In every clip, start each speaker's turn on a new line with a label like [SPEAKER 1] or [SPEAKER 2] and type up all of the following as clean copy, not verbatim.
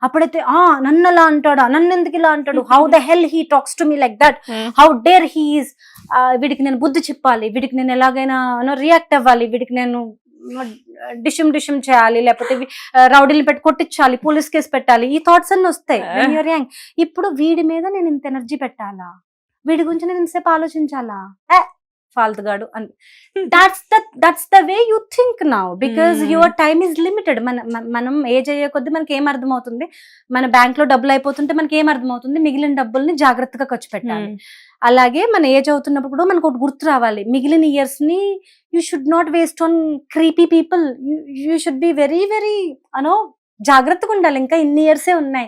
[SPEAKER 1] అప్పుడైతే నన్ను అలా అంటాడా, నన్ను ఎందుకు ఇలా అంటాడు, how the hell he talks to me like that, how dare he's, వీడికి నేను బుద్ధి చెప్పాలి, వీడికి నేను ఎలాగైనా రియాక్ట్ అవ్వాలి, వీడికి నేను డిషం చేయాలి, లేకపోతే రౌడీలు పెట్టి కొట్టించాలి, పోలీస్ కేసు పెట్టాలి, ఈ థాట్స్ అన్ని వస్తాయి when you're young. ఇప్పుడు వీడి మీద నేను ఇంత ఎనర్జీ పెట్టాలా, వీడి గురించి నేను ఇంతసేపు ఆలోచించాలా, ఫాల్తుగాడు అని. That's the way you think now, because your time is limited. మనం ఏజ్ అయ్యే కొద్దీ మనకి ఏం అర్థమవుతుంది, మన బ్యాంక్ లో డబ్బులు అయిపోతుంటే మనకి ఏం అర్థమవుతుంది, మిగిలిన డబ్బుల్ని జాగ్రత్తగా ఖర్చు పెట్టాలి. అలాగే మన ఏజ్ అవుతున్నప్పుడు కూడా మనకు ఒకటి గుర్తు రావాలి, మిగిలిన ఇయర్స్ ని you should not waste on creepy people, you should be very very జాగ్రత్తగా ఉండాలి. ఇంకా ఇన్ని ఇయర్సే ఉన్నాయి,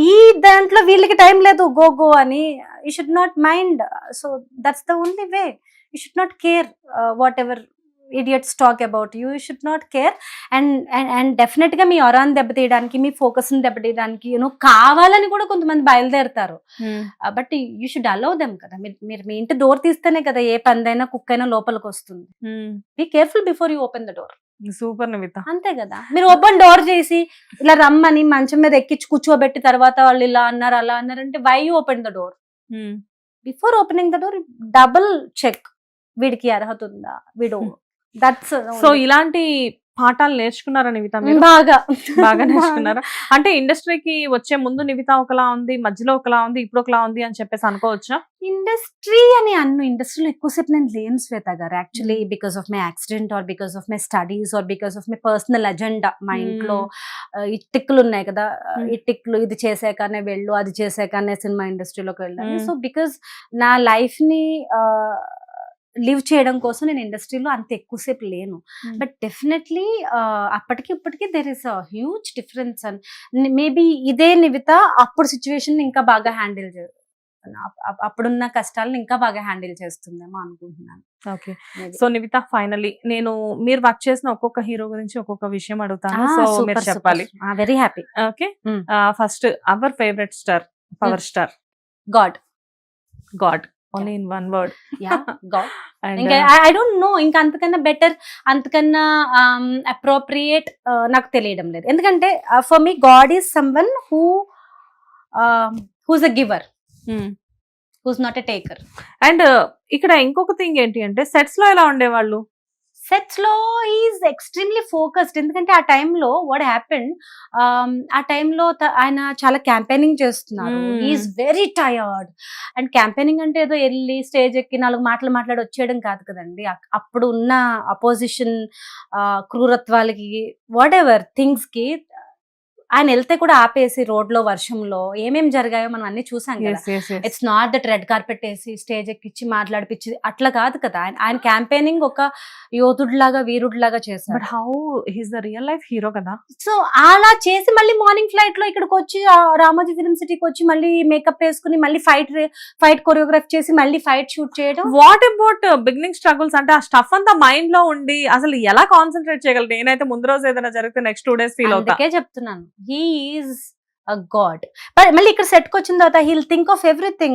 [SPEAKER 1] ఈ దాంట్లో వీళ్ళకి టైం లేదు గో అని you should not mind. So that's the only way. You should not care what ever idiots talk about you. You should not care. And definite గా మీ ఒరాన్ దెబ్బతీయడానికి, మీ ఫోకస్ ని దెబ్బతీయడానికి కావాలని కూడా కొంతమంది బయలుదేరుతారు. But you should allow them కదా. మీరు మీ ఇంటి door తీస్తేనే కదా ఏ పందైనా కుక్కైనా లోపలికి వస్తుంది. Be careful before you open the door.
[SPEAKER 2] Super Nivitha.
[SPEAKER 1] అంతే కదా. మీరు ఓపెన్ డోర్ చేసి ఇలా రమ్మని మంచం మీద ఎక్కించి కూర్చోబెట్టి తర్వాత వాళ్ళు ఇలా అన్నారు అలా అన్నారు అంటే why you open the door? Before opening the door double check, వీడికి అర్హత ఉందా, వీడు. దట్స్
[SPEAKER 2] సో ఇలాంటి పాఠాలు నేర్చుకున్నారా నివిత? బాగా నేర్చుకున్నారా? అంటే ఇండస్ట్రీకి వచ్చే ముందు నివిత ఒకలా ఉంది, మధ్యలో ఒకలా ఉంది, ఇప్పుడు ఒకలా ఉంది అని చెప్పేసి అనుకోవచ్చా?
[SPEAKER 1] ఇండస్ట్రీ అని ఇండస్ట్రీలో ఎక్కువసేపు నేను లేను శ్వేత గారు. Actually because of my accident or because of my studies or because of my personal agenda. మా ఇంట్లో ఈ టిక్కులు ఉన్నాయి కదా, ఈ టిక్కులు ఇది చేసాకనే వెళ్ళు, అది చేసాకనే సినిమా ఇండస్ట్రీలోకి వెళ్ళాలి. సో బికాస్ నా లైఫ్ ని లివ్ చేయడం కోసం నేను ఇండస్ట్రీలో అంత ఎక్కువసేపు లేను. బట్ డెఫినెట్లీ అప్పటికి ఇప్పటికి there is a huge difference. And maybe ఇదే నివిత అప్పుడు సిచ్యువేషన్ ఇంకా బాగా హ్యాండిల్ అప్పుడున్న కష్టాలను ఇంకా బాగా హ్యాండిల్ చేస్తుందేమో అనుకుంటున్నాను.
[SPEAKER 2] ఓకే. సో నివిత, ఫైనల్లీ నేను మీరు వర్క్ చేసిన ఒక్కొక్క హీరో గురించి ఒక్కొక్క విషయం అడుగుతాను. సో మీరు చెప్పాలి.
[SPEAKER 1] Very happy.
[SPEAKER 2] Okay. First our favourite star, power star. God only in one word.
[SPEAKER 1] God. I don't know ఇంకా అంతకన్నా బెటర్, అంతకన్నా అప్రోప్రియేట్ నాకు తెలియడం లేదు. ఎందుకంటే for me god is someone who's a giver, who's not a taker.
[SPEAKER 2] And ఇక్కడ ఇంకొక thing ఏంటి అంటే సెట్స్ లో ఎలా ఉండేవాళ్ళు?
[SPEAKER 1] సెట్స్ లో ఈజ్ ఎక్స్ట్రీమ్లీ ఫోకస్డ్. ఎందుకంటే ఆ టైంలో వాట్ హ్యాపెండ్, ఆ టైంలో ఆయన చాలా క్యాంపెయినింగ్ చేస్తున్నారు. Is very tired. And campaigning అంటే ఏదో వెళ్ళి స్టేజ్ ఎక్కి 4 మాటలు మాట్లాడి వచ్చేయడం కాదు కదండి. అప్పుడు ఉన్న అపోజిషన్ క్రూరత్వాలకి వాట్ ఎవర్ థింగ్స్ కి ఆయన వెళ్తే కూడా ఆపేసి రోడ్ లో వర్షంలో ఏమేం జరిగాయో మనం అన్ని చూసాం కదా. It's not that red carpet వేసి స్టేజ్ ఎక్కిచ్చి మాట్లాడిపించి అట్లా కాదు కదా. ఆయన క్యాంపెయినింగ్ ఒక యోధుడిలాగా వీరుడిలాగా చేశారు.
[SPEAKER 2] But how he's the real life hero కదా.
[SPEAKER 1] సో అలా చేసి మళ్ళీ మార్నింగ్ ఫ్లైట్ లో ఇక్కడికి వచ్చి రామోజీ ఫిల్మ్ సిటీకి వచ్చి మళ్ళీ మేకప్ వేసుకుని మళ్ళీ ఫైట్ కొరియోగ్రాఫ్ చేసి మళ్ళీ ఫైట్ షూట్ చేయడం.
[SPEAKER 2] What about beginning struggles? అంటే ఆ స్టఫ్ అంతా మైండ్ లో ఉండి అసలు ఎలా కాన్సన్ట్రేట్ చేయగలరు? నేనైతే ముందు రోజు ఏదైనా జరిగితే నెక్స్ట్ 2 days ఫీల్ అవుతా.
[SPEAKER 1] అందుకే చెప్తున్నాను, he is a god. మళ్ళీ ఇక్కడ సెట్ కి వచ్చిన తర్వాత he'll think of everything.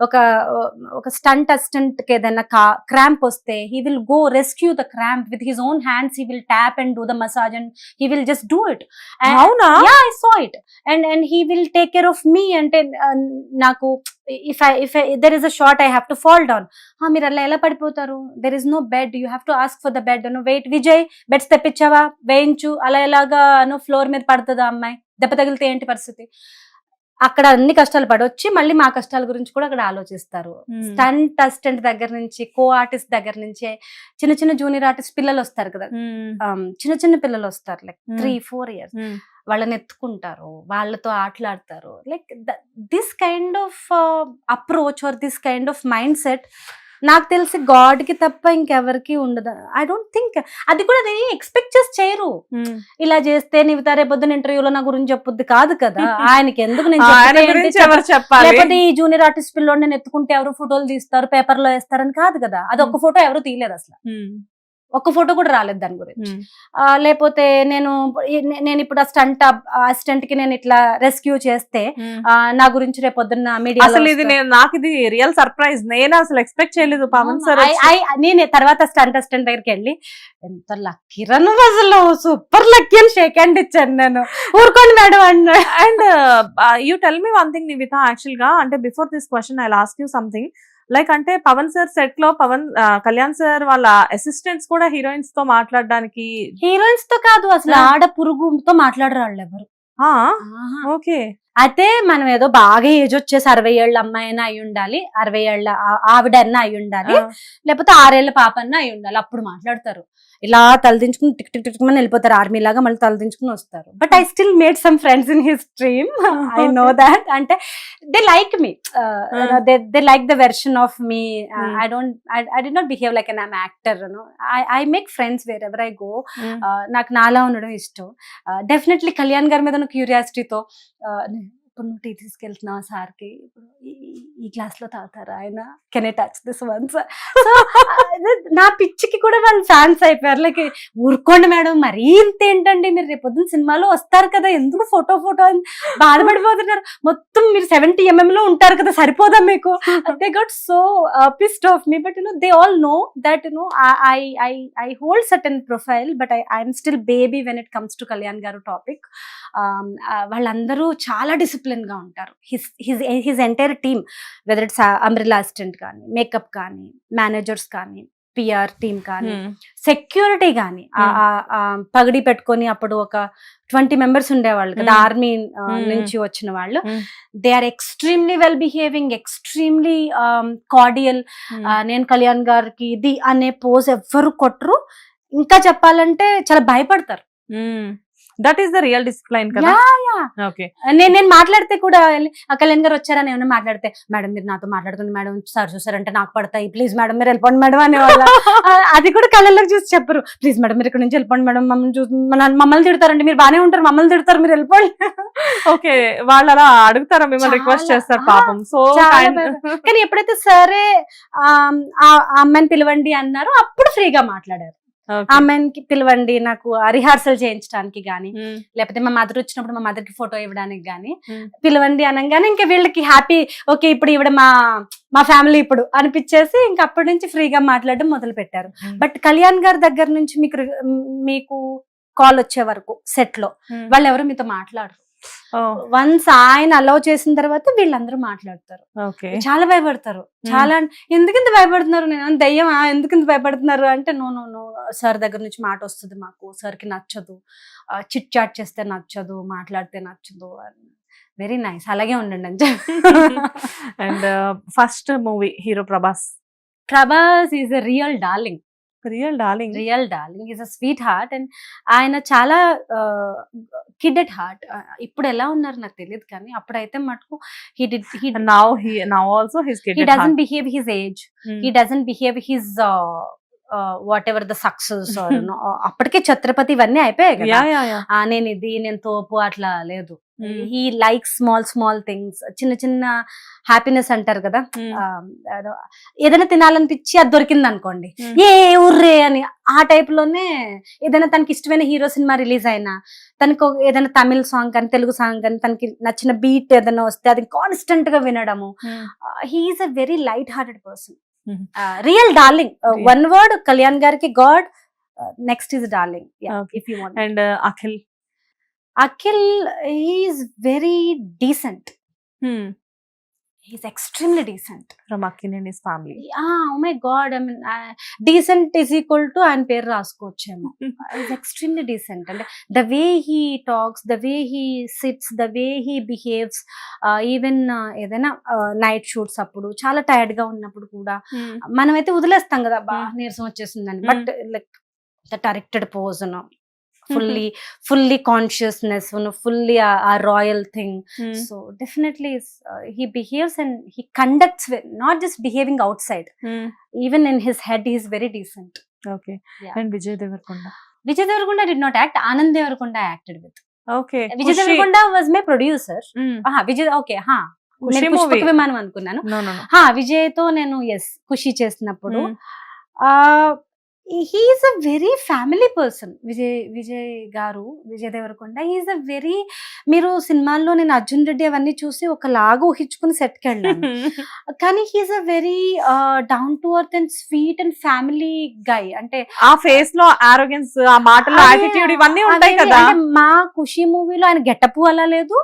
[SPEAKER 1] ఒక స్టంట్ అసిస్టెంట్ కి ఏదైనా క్రాంప్ వస్తే he will go rescue the cramp with his own hands. He will tap and do the massage and he will just do it.
[SPEAKER 2] అవునా?
[SPEAKER 1] Yeah, I saw it. And he will take care of me. అంటే నాకు if there is a shot I have to fall down. మీరు అలా ఎలా పడిపోతారు? There is no bed, you have to ask for the bed. Wait Vijay, beds తెప్పించావా, వేయించు, అలా ఎలాగా ఫ్లోర్ మీద పడుతుందా అమ్మాయి, దెబ్బ తగిలితే ఏంటి పరిస్థితి? అక్కడ అన్ని కష్టాలు పడొచ్చి మళ్ళీ మా కష్టాల గురించి కూడా అక్కడ ఆలోచిస్తారు. స్టంట్ అసిస్టెంట్ దగ్గర నుంచి, కో ఆర్టిస్ట్ దగ్గర నుంచి, చిన్న జూనియర్ ఆర్టిస్ట్ పిల్లలు వస్తారు కదా, చిన్న పిల్లలు వస్తారు లైక్ 3-4 years. వాళ్ళని ఎత్తుకుంటారు, వాళ్ళతో ఆటలాడతారు. Like this kind of approach or this kind of mindset నాకు తెలిసి గాడ్ కి తప్ప ఇంకెవరికి ఉండదు. ఐ డోంట్ థింక్ అది కూడా ఎక్స్పెక్ట్ చేసి చేయరు. ఇలా చేస్తే నివిత రేపొద్దున ఇంటర్వ్యూలో నా గురించి చెప్పొద్ది కాదు కదా. ఆయనకి ఎందుకు లేకపోతే ఈ జూనియర్ ఆర్టిస్ట్ పిల్లోని నేను ఎత్తుకుంటే ఎవరు ఫోటోలు తీస్తారు, పేపర్ లో వేస్తారని కాదు కదా. అది ఒక్క ఫోటో ఎవరు తీయలేదు అసలు. ఒక్క ఫోటో కూడా రాలేదు దాని గురించి. లేకపోతే నేను ఇప్పుడు ఆ స్టంట్ అసిస్టెంట్ కి నేను ఇట్లా రెస్క్యూ చేస్తే నా గురించి రేపు పొద్దున్న మీడియా
[SPEAKER 2] అసలు ఇది నాకు ఇది రియల్ సర్ప్రైజ్. నేను అసలు ఎక్స్పెక్ట్ చేయలేదు పవన్ సార్.
[SPEAKER 1] నేను తర్వాత స్టంట్ అసిస్టెంట్ దగ్గరికి వెళ్ళి ఎంత లక్కీ రా నువ్వు, అసలు సూపర్ లక్కీ అని షేక్ హ్యాండ్ ఇచ్చాను నేను. ఊరుకోండి మేడం అన్నాడు.
[SPEAKER 2] And you tell me one thing Nivitha, actual గా అంటే before this question I ask you something. Like అంటే పవన్ సార్ సెట్ లో కళ్యాణ్ సార్ వాళ్ళ అసిస్టెంట్స్ కూడా హీరోయిన్స్ తో మాట్లాడడానికి,
[SPEAKER 1] హీరోయిన్స్ తో కాదు అసలు ఆడ పురుగుతో మాట్లాడరు వాళ్ళు ఎవరు.
[SPEAKER 2] ఓకే.
[SPEAKER 1] అయితే మనం ఏదో బాగా ఏజ్ వచ్చేసి 60 ఏళ్ళ అమ్మాయి అయినా అయి ఉండాలి, 60 ఏళ్ళ ఆవిడ అన్నా అయి ఉండాలి, లేకపోతే 6 ఏళ్ల పాప అన్నా అయి ఉండాలి, అప్పుడు మాట్లాడతారు. ఇలా తలదించుకుని టిక్ టిక్ టిక్ అని వెళ్ళిపోతారు, ఆర్మీ లాగా మళ్ళీ తలదించుకుని వస్తారు. But I still made some friends in his stream. I know that. అంటే they like me, they like the version of me. I did not behave like an actor. I make friends wherever I go. నాకు నాలా ఉండడం ఇష్టం. Definitely Kalyan గారి మీద క్యూరియాసిటీతో ఇప్పుడు నువ్వు tea తీసుకెళ్తున్నావు సార్కి, ఇప్పుడు ఈ గ్లాస్ లో తాగుతారా ఆయన, can I touch this once. నా పిచ్చికి కూడా వాళ్ళు ఫ్యాన్స్ అయిపోయారు. లైక్ ఊరుకోండి మేడం మరీ ఇంత ఏంటండి, మీరు రేపు పొద్దున్న సినిమాలో వస్తారు కదా, ఎందుకు ఫోటో అని బాధపడిపోతున్నారు, మొత్తం మీరు 70 mm లో ఉంటారు కదా, సరిపోదా మీకు. They gut so pissed off me. But they all know that I hold certain profile, but I'm still baby when it comes to Kalyan గారు టాపిక్. వాళ్ళందరూ చాలా డిసిప్లిన్ గా ఉంటారు. His entire team, whether it's umbrella assistant కానీ, makeup కానీ, managers కానీ, PR team కానీ, security కానీ, పగడి పెట్టుకొని అప్పుడు ఒక 20 members ఉండేవాళ్ళు కదా ఆర్మీ నుంచి వచ్చిన వాళ్ళు. They are extremely well behaving, extremely cordial. నేను కళ్యాణ్ గారికి ఇది అనే పోజ్ ఎవ్వరు కొట్టరు. ఇంకా చెప్పాలంటే చాలా భయపడతారు.
[SPEAKER 2] That is the real discipline కదా. ఓకే.
[SPEAKER 1] నేను మాట్లాడితే కూడా కళ్యాణ్ గారు వచ్చారని ఏమన్నా మాట్లాడితే, మేడం మీరు నాతో మాట్లాడుకుని మేడం సార్ చూసారంటే నాకు పడతాయి, ప్లీజ్ మేడం మీరు వెళ్ళిపోండి మేడం అనేవాళ్ళ. అది కూడా కళ్ళలోకి చూసి చెప్పరు, ప్లీజ్ మేడం మీరు ఇక్కడ నుంచి వెళ్ళిపోండి మేడం, మమ్మల్ని తిడతారండి, మీరు బానే ఉంటారు మమ్మల్ని తిడతారు మీరు వెళ్ళిపోండి.
[SPEAKER 2] ఓకే. వాళ్ళు అలా అడుగుతారా మిమ్మల్ని, రిక్వెస్ట్ చేస్తారు పాపం. సో
[SPEAKER 1] కానీ ఎప్పుడైతే సరే ఆ అమ్మాయిని పిలవండి అన్నారో అప్పుడు ఫ్రీగా మాట్లాడారు. అమ్మాయికి పిలవండి నాకు రిహార్సల్ చేయించడానికి గానీ, లేకపోతే మా మదర్ వచ్చినప్పుడు మా మదర్ కి ఫోటో ఇవ్వడానికి గానీ పిలవండి అనగానే ఇంకా వీళ్ళకి హ్యాపీ. ఓకే ఇప్పుడు ఇవిడ మా ఫ్యామిలీ ఇప్పుడు అనిపించేసి ఇంకా అప్పటి నుంచి ఫ్రీగా మాట్లాడడం మొదలు పెట్టారు. బట్ కళ్యాణ్ గారి దగ్గర నుంచి మీకు కాల్ వచ్చే వరకు సెట్ లో వాళ్ళు ఎవరు మీతో మాట్లాడరు. వన్స్ ఆయన అలౌ చేసిన తర్వాత వీళ్ళందరూ మాట్లాడతారు. చాలా భయపడతారు. చాలా ఎందుకింత భయపడుతున్నారు, నేను దయ్యమా ఎందుకింత భయపడుతున్నారు అంటే, నో నో నో సార్ దగ్గర నుంచి మాట వస్తుంది మాకు, సార్కి నచ్చదు, చిట్ చాట్ చేస్తే నచ్చదు, మాట్లాడితే నచ్చదు. వెరీ నైస్, అలాగే ఉండండి అని చెప్పి.
[SPEAKER 2] And first movie hero
[SPEAKER 1] Prabhas is a real darling.
[SPEAKER 2] Real darling
[SPEAKER 1] is a sweet heart. And ఆయన చాలా కిడ్ ఎట్ హార్ట్. ఇప్పుడు ఎలా ఉన్నారు నాకు తెలియదు కానీ అప్పుడైతే మటుకు he doesn't behave his age, he doesn't behave his what ever the success. అప్పటికే ఛత్రపతి ఇవన్నీ అయిపోయాయి కదా, నేను తోపు అట్లా లేదు. హీ లైక్ స్మాల్ థింగ్స్, చిన్న చిన్న హ్యాపీనెస్ అంటారు కదా. ఏదైనా తినాలనిపించి అది దొరికింది అనుకోండి, ఏ ఊర్రే అని ఆ టైప్ లోనే ఏదైనా తనకి ఇష్టమైన హీరో సినిమా రిలీజ్ అయినా, తనకు ఏదైనా తమిళ్ సాంగ్ కానీ తెలుగు సాంగ్ కానీ తనకి నచ్చిన బీట్ ఏదైనా వస్తే అది కాన్స్టెంట్ గా వినడము. He's a very light hearted person. Real darling. One word Kalyan గారికి god, next is darling. If you want.
[SPEAKER 2] And
[SPEAKER 1] Akhil is very decent. He's extremely decent.
[SPEAKER 2] From Akin and his family.
[SPEAKER 1] Oh my God, I mean, decent is equal to ఆయన పేరు రాసుకోవచ్చేమో. He's extremely decent. And the way he talks, the way he sits, the way he behaves, even ఏదైనా night shoots అప్పుడు చాలా tired గా ఉన్నప్పుడు కూడా మనమైతే వదిలేస్తాం కదా, బా నీరసం వచ్చేసిందని. But like the directed pose, fully consciousness, fully a royal thing. So definitely he behaves and he conducts with, not just behaving outside, even in his head he is very decent.
[SPEAKER 2] Okay. Yeah. And Vijay
[SPEAKER 1] Devarkonda did not act. Anand Devarkonda acted with.
[SPEAKER 2] Okay.
[SPEAKER 1] Vijay Devarkonda was my producer. Vijay, okay, నేను పుష్పక విమానం అనుకున్నాను. విజయ్ తో నేను ఖుషి చేసినప్పుడు he's a very family person. Vijay garu, Vijay Deverakonda he's a very, మీరు సినిమాల్లో నేను అర్జున్ రెడ్డి అవన్నీ చూసి ఒకలాగా ఊహించుకుని సెట్కి వెళ్ళాను. కానీ he's a very down to earth and sweet and family guy. అంటే
[SPEAKER 2] ఆ ఫేస్ లో ఆరోగెన్స్, ఆ మాటల్లో యాటిట్యూడ్ ఇవన్నీ ఉంటాయి కదా.
[SPEAKER 1] మా ఖుషి మూవీలో ఆయన గెటప్ అలా లేదు.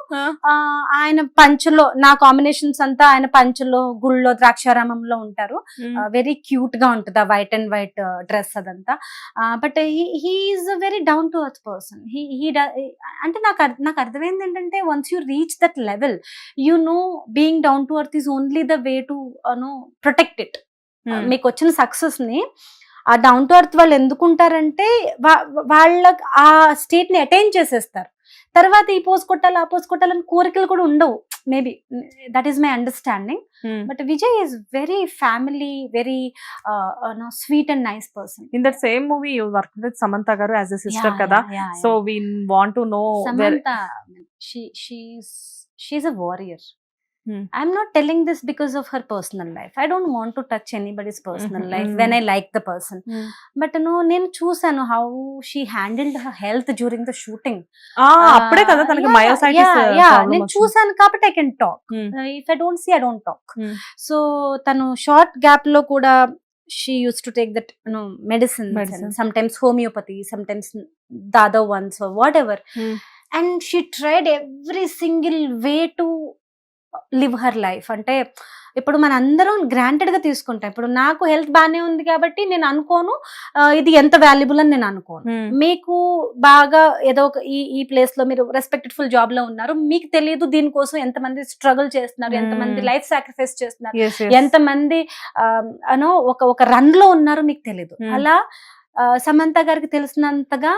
[SPEAKER 1] ఆయన పంచలో నా కాంబినేషన్స్ అంతా ఆయన పంచలో గుళ్ళో ద్రాక్షారామంలో ఉంటారు. వెరీ క్యూట్ గా ఉంటుంది ఆ వైట్ అండ్ వైట్ డ్రెస్ అదంతా. But he's a very down to earth person. అంటే నాకు అర్థమైంది ఏంటంటే once you reach that level, you know being down to earth is only the way to protect it. మీకు వచ్చిన సక్సెస్ ని ఆ down to earth వాళ్ళు ఎందుకుంటారంటే వాళ్ళ ఆ స్టేట్ ని అటైన్ చేసేస్తారు. తర్వాత ఈ పోజ్ కొట్టాలి, ఆ పోజ్ కొట్టాలని కోరికలు కూడా ఉండవు. Maybe that is my understanding. But Vijay is very family, very sweet and nice person.
[SPEAKER 2] In that same movie you work with Samantha గారు యాజ్ ఎ సిస్టర్ కదా. So we want to know
[SPEAKER 1] Samantha, she's a warrior. I'm not telling this because of her personal life. I don't want to touch anybody's personal life when I like the person. But నేను చూసాను how she handled her health during the shooting.
[SPEAKER 2] అప్పుడే కదా తనకి myositis.
[SPEAKER 1] నేను చూసాను కాబట్టి I can talk. If I don't see, I don't talk. So తను short gap లో కూడా she used to take that medicines. And sometimes homeopathy, sometimes the other ones or whatever. And she tried every single way to live her life. అంటే ఇప్పుడు మన అందరం granted గా తీసుకుంటాం. ఇప్పుడు నాకు హెల్త్ బాగానే ఉంది కాబట్టి నేను అనుకోను ఇది ఎంత వాల్యుబుల్ అని నేను అనుకోను. మీకు బాగా ఏదో ఒక ఈ ప్లేస్ లో మీరు రెస్పెక్టెడ్ఫుల్ జాబ్ లో ఉన్నారు, మీకు తెలియదు దీనికోసం ఎంతమంది స్ట్రగుల్ చేస్తున్నారు, ఎంతమంది లైఫ్ సాక్రిఫైస్ చేస్తున్నారు, ఎంతమంది ఒక రన్ లో ఉన్నారు, మీకు తెలియదు. అలా సమంత గారికి తెలిసినంతగా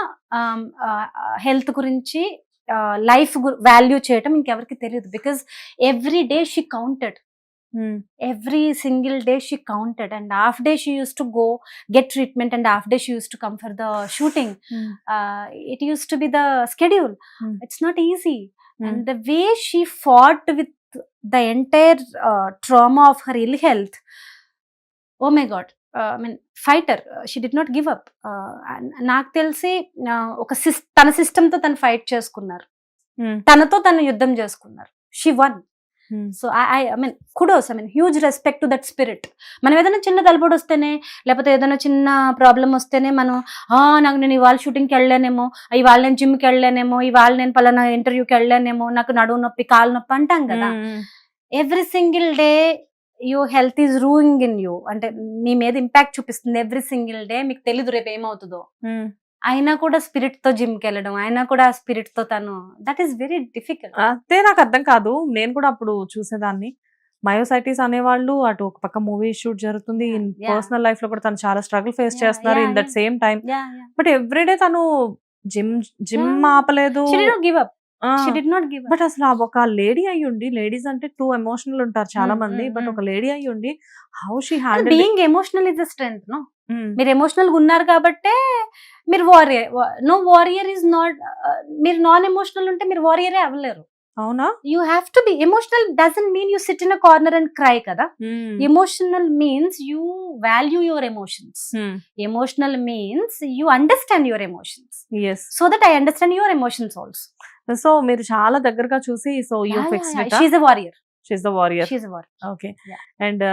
[SPEAKER 1] హెల్త్ గురించి, లైఫ్ వాల్యూ చేయటం ఇంకెవరికి తెలియదు. Because every day she counted, every single day she counted, and half day she used to go get treatment and half day she used to come for the shooting. It used to be the schedule. It's not easy. And the way she fought with the entire trauma of her ill health, oh my god, I mean fighter. She did not give up. నాకు తెలిసి ఒక తన system తో తను fight చేసుకున్నారు, తనతో తను యుద్ధం చేసుకున్నారు. She won. So I mean kudos, I mean huge respect to that spirit. మనం ఏదైనా చిన్న తలపోటు వస్తేనే, లేకపోతే ఏదైనా చిన్న ప్రాబ్లం వస్తేనే మనం నేను ఇవాళ షూటింగ్కి వెళ్ళానేమో, ఇవాళ నేను జిమ్కి వెళ్ళానేమో, ఇవాళ నేను పలానా ఇంటర్వ్యూకి వెళ్ళానేమో, నాకు నడువు నొప్పి, కాలు నొప్పి అంటాం కదా. Every single day your health is ruining in you. అంటే మీ మీద ఇంపాక్ట్ చూపిస్తుంది ఎవ్రీ సింగిల్ డే. మీకు తెలీదు రేపు ఏమవుతుందో. అయినా కూడా స్పిరిట్ తో జిమ్ కి వెళ్ళడం, అయినా కూడా స్పిరిట్ తో తను, దట్ ఈస్ వెరీ డిఫికల్ట్.
[SPEAKER 2] అదే నాకు అర్థం కాదు. నేను కూడా అప్పుడు చూసేదాన్ని. మయోసైటిస్ అనేవాళ్ళు, అటు ఒక పక్క మూవీ షూట్ జరుగుతుంది, పర్సనల్ లైఫ్ లో కూడా తను చాలా స్ట్రగుల్ ఫేస్ చేస్తున్నారు in that same time. But everyday తను జిమ్ ఆపలేదు.
[SPEAKER 1] Give up. She did not give up.
[SPEAKER 2] But అసలు ఒక లేడీ అయ్యుండి, లేడీస్ అంటే టూ ఎమోషనల్ ఉంటారు చాలా మంది, బట్ ఒక లేడీ అయ్యుండి how she handle.
[SPEAKER 1] Being emotional is the strength. No, మీరు ఎమోషనల్ గా ఉన్నారు కాబట్టే మీరు warrior. No, warrior is not. మీరు నాన్ ఎమోషనల్ ఉంటే మీరు వారియరే అవ్వలేరు.
[SPEAKER 2] అవునా?
[SPEAKER 1] You have to be emotional. Doesn't mean you sit in a corner and cry కదా. Emotional means you value your emotions. Emotional means you understand your emotions. So that I understand your emotions also.
[SPEAKER 2] So మీరు చాలా దగ్గరగా చూసి, so you fixed it.
[SPEAKER 1] She's a warrior.
[SPEAKER 2] She's the warrior.
[SPEAKER 1] She's a warrior.
[SPEAKER 2] Okay. And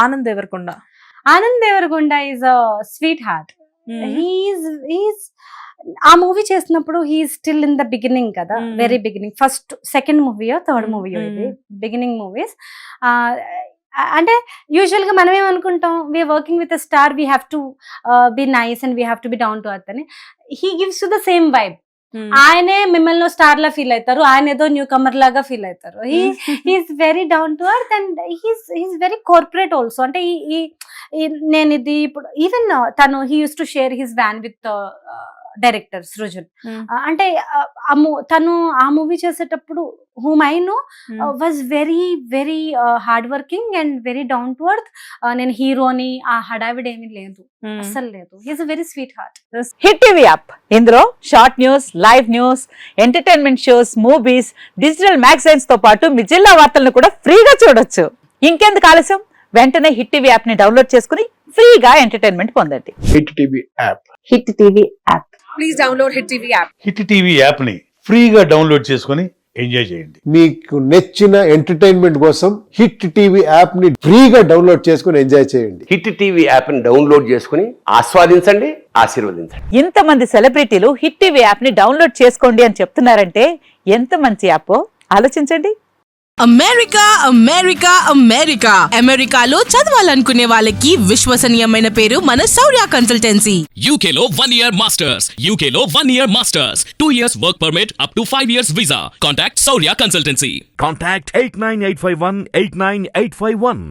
[SPEAKER 2] Anand Deverakonda.
[SPEAKER 1] Anand Deverakonda is a sweet heart. He's ఆ movie చేసినప్పుడు he's still in the beginning కదా, very beginning. First second మూవీయో third మూవీయో ఇది beginning movies. అంటే usual గా మనం ఏమనుకుంటాం, we're working with a star, we have to be nice and we have to be down to earth అని. He gives to the same vibe. ఆయనే మిమ్మల్ని స్టార్ లా ఫీల్ అవుతారు, ఆయన ఏదో న్యూ కమర్ లాగా ఫీల్ అవుతారు. He's very down to earth and he's very corporate also. అంటే నేను ఇది ఇప్పుడు ఈవెన్ తను he uses to share his van with director Srujan. అంటే తను ఆ మూవీ చేసేటప్పుడు whom I know was very very hard working and very down to earth. నేను హీరోని ఆ హడావిడి ఏమీ లేదు, అస్సలు లేదు. He's a very sweet heart.
[SPEAKER 3] Hit TV app, ఇందులో short news, live news, entertainment shows, movies, digital magazines తో పాటు మీ జిల్లా వార్తలను కూడా ఫ్రీగా చూడొచ్చు. ఇంకెందుకు ఆలస్యం, వెంటనే హిట్ టీవీ యాప్ ని డౌన్లోడ్ చేసుకుని ఫ్రీగా ఎంటర్టైన్మెంట్ పొందండి.
[SPEAKER 4] Hit TV app.
[SPEAKER 3] Hit TV app.
[SPEAKER 5] Please download Hit TV app.
[SPEAKER 6] Hit TV యాప్ని ఫ్రీగా డౌన్లోడ్ చేసుకొని ఎంజాయ్ చేయండి.
[SPEAKER 4] మీకు నచ్చిన ఎంటర్టైన్మెంట్ కోసం హిట్ టీవీ యాప్ ని ఫ్రీగా డౌన్లోడ్ చేసుకుని ఎంజాయ్ చేయండి.
[SPEAKER 7] హిట్ టీవీ యాప్ని డౌన్లోడ్ చేసుకుని ఆస్వాదించండి, ఆశీర్వదించండి.
[SPEAKER 3] ఇంతమంది సెలబ్రిటీలు హిట్ టీవీ యాప్ ని డౌన్లోడ్ చేసుకోండి అని చెప్తున్నారంటే ఎంత మంచి యాప్ ఆలోచించండి.
[SPEAKER 8] అమెరికా అమెరికా అమెరికా అమెరికాలో చదవాలనుకునే వాళ్ళకి విశ్వసనీయమైన పేరు మన శౌర్య consultancy.
[SPEAKER 9] UK Law 1 Year Masters. UK Law 1 Year Masters. 2 years work permit up to 5 years visa. Contact Saurya Consultancy.
[SPEAKER 10] Contact 89851 89851.